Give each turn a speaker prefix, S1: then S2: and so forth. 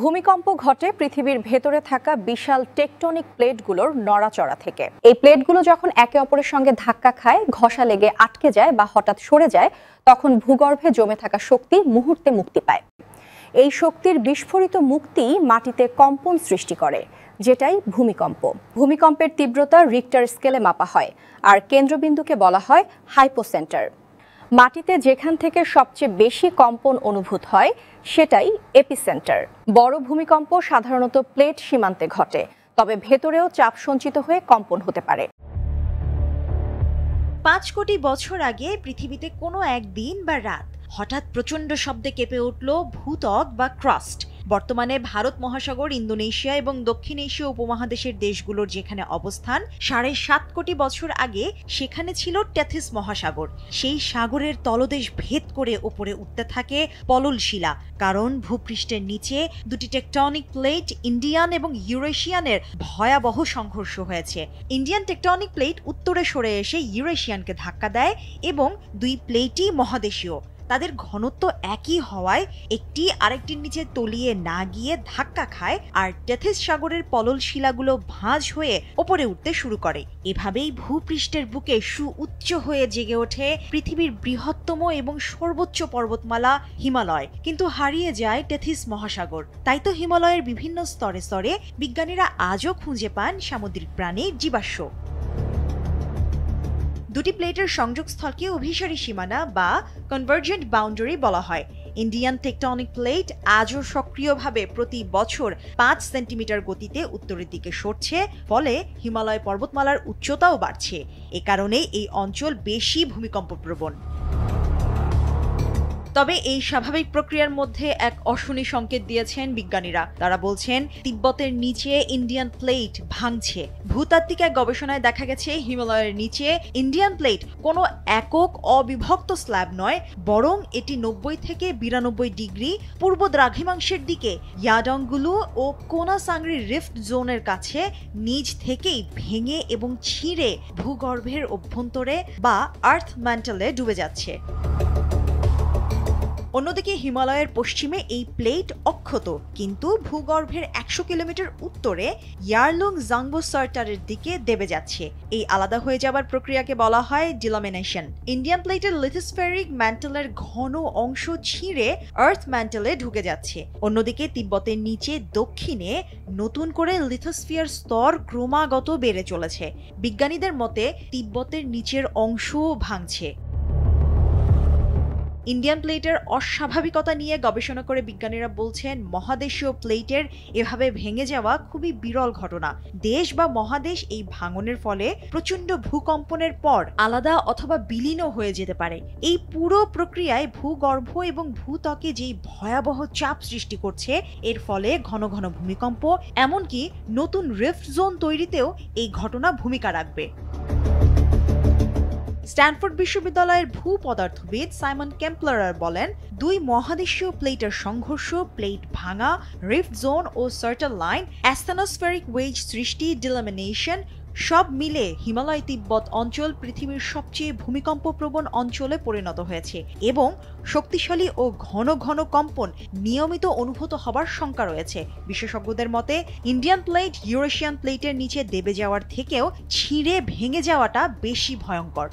S1: ভূমিকম্প ঘটে পৃথিবীর ভেতরে থাকা বিশাল টেকটনিক প্লেটগুলোর নড়াচড়া থেকে। এই প্লেটগুলো যখন একে অপরের সঙ্গে ধাক্কা খায়, ঘষা লেগে আটকে যায় বা হঠাৎ সরে যায়, তখন ভূগর্ভে জমে থাকা শক্তি মুহূর্তে মুক্তি পায়। এই শক্তির বিস্ফোরিত মুক্তি মাটিতে কম্পন সৃষ্টি করে, যেটাই ভূমিকম্প। ভূমিকম্পের তীব্রতা রিক্টার স্কেলে মাপা হয়, আর কেন্দ্রবিন্দুকে বলা হয় হাইপোসেন্টার। মাটিতে যেখান থেকে সবচেয়ে বেশি কম্পন অনুভূত হয় সেটাই এপিসেন্টার। বড় ভূমিকম্প সাধারণত প্লেট সীমান্তে ঘটে, তবে ভেতরেও চাপ সঞ্চিত হয়ে কম্পন হতে পারে।
S2: 5 কোটি বছর আগে পৃথিবীতে কোনো একদিন বা রাত হঠাৎ প্রচণ্ড শব্দে কেঁপে উঠল ভূত্বক বা ক্রাস্ট। বর্তমানে ভারত মহাসাগর, ইন্দোনেশিয়া এবং দক্ষিণ এশীয় উপমহাদেশের দেশগুলোর যেখানে অবস্থান, 7.5 কোটি বছর আগে সেখানে ছিল টেথিস মহাসাগর। সেই সাগরের তলদেশ ভেদ করে ওপরে উঠতে থাকে পলল শিলা, কারণ ভূপৃষ্ঠের নিচে দুটি টেকটনিক প্লেট, ইন্ডিয়ান এবং ইউরেশিয়ানের ভয়াবহ সংঘর্ষ হয়েছে। ইন্ডিয়ান টেকটনিক প্লেট উত্তরে সরে এসে ইউরেশিয়ানকে ধাক্কা দেয় এবং দুই প্লেটই মহাদেশীয়। তাদের ঘনত্ব একই হওয়ায় একটি আরেকটির নিচে তলিয়ে না গিয়ে ধাক্কা খায়, আর টেথিস সাগরের পলল শিলাগুলো ভাঁজ হয়ে ওপরে উঠতে শুরু করে। এভাবেই ভূপৃষ্ঠের বুকে সুউচ্চ হয়ে জেগে ওঠে পৃথিবীর বৃহত্তম এবং সর্বোচ্চ পর্বতমালা হিমালয়। কিন্তু হারিয়ে যায় টেথিস মহাসাগর। তাই তো হিমালয়ের বিভিন্ন স্তরে স্তরে বিজ্ঞানীরা আজও খুঁজে পান সামুদ্রিক প্রাণীর জীবাশ্ম। দুটি প্লেটের সংযোগস্থলকে অভিসারী সীমানা বা কনভার্জেন্ট বাউন্ডারি বলা হয়। ইন্ডিয়ান টেকটনিক প্লেট আজও সক্রিয়ভাবে প্রতি বছর 5 সেন্টিমিটার গতিতে উত্তরের দিকে সরছে, ফলে হিমালয় পর্বতমালার উচ্চতাও বাড়ছে। এ কারণেই এই অঞ্চল বেশি ভূমিকম্প প্রবণ। তবে এই স্বাভাবিক প্রক্রিয়ার মধ্যে এক অশনি সংকেত দিয়েছেন বিজ্ঞানীরা। তারা বলছেন, তিব্বতের নিচে ইন্ডিয়ান প্লেট ভাঙছে। ভূতাত্ত্বিক এক গবেষণায় দেখা গেছে, হিমালয়ের নিচে ইন্ডিয়ান প্লেট কোনো একক অবিভক্ত স্ল্যাব নয়, বরং এটি 90 থেকে 92 ডিগ্রি পূর্ব দ্রাঘিমাংশের দিকে ইয়াডংগুলু ও কোনাসাংরি রিফট জোনের কাছে নিজ থেকেই ভেঙে এবং ছিঁড়ে ভূগর্ভের অভ্যন্তরে বা আর্থ ম্যান্টেলে ডুবে যাচ্ছে। অন্যদিকে হিমালয়ের পশ্চিমে এই প্লেট অক্ষত, কিন্তু ভূগর্ভের 100 কিলোমিটার উত্তরে ইয়ারলুং জাংবো সার্টারের দিকে দেবে যাচ্ছে। এই আলাদা হয়ে যাবার প্রক্রিয়াকে বলা হয় ডিলামিনেশন। ইন্ডিয়ান প্লেটের লিথোস্ফেরিক ম্যান্টেলের ঘন অংশ ছিঁড়ে আর্থ ম্যান্টেলে ঢুকে যাচ্ছে। অন্যদিকে তিব্বতের নিচে দক্ষিণে নতুন করে লিথোস্ফিয়ার স্তর ক্রমাগত বেড়ে চলেছে। বিজ্ঞানীদের মতে তিব্বতের নিচের অংশও ভাঙছে। ইন্ডিয়ান প্লেটের অস্বাভাবিকতা নিয়ে গবেষণা করে বিজ্ঞানীরা বলছেন, মহাদেশীয় প্লেটের এভাবে ভেঙে যাওয়া খুবই বিরল ঘটনা। দেশ বা মহাদেশ এই ভাঙনের ফলে প্রচণ্ড ভূকম্পনের পর আলাদা অথবা বিলীনও হয়ে যেতে পারে। এই পুরো প্রক্রিয়ায় ভূগর্ভ এবং ভূত্বকে যেই ভয়াবহ চাপ সৃষ্টি করছে, এর ফলে ঘন ঘন ভূমিকম্প, এমনকি নতুন রিফট জোন তৈরিতেও এই ঘটনা ভূমিকা রাখবে। স্ট্যানফোর্ড বিশ্ববিদ্যালয়ের ভূপদার্থবিদ সাইমন কেম্পলার বলেন, দুই মহাদেশীয় প্লেটের সংঘর্ষ, প্লেট ভাঙা, রিফট জোন ও সার্টার লাইন, অ্যাস্টেনোস্ফেরিক ওয়েজ সৃষ্টি, ডিলামিনেশন সব মিলে হিমালয় তিব্বত অঞ্চল পৃথিবীর সবচেয়ে ভূমিকম্প প্রবণ অঞ্চলে পরিণত হয়েছে এবং শক্তিশালী ও ঘন ঘন কম্পন নিয়মিত অনুভূত হবার শঙ্কা রয়েছে। বিশেষজ্ঞদের মতে, ইন্ডিয়ান প্লেট ইউরেশিয়ান প্লেটের নিচে দেবে যাওয়ার থেকেও ছিঁড়ে ভেঙে যাওয়াটা বেশি ভয়ঙ্কর।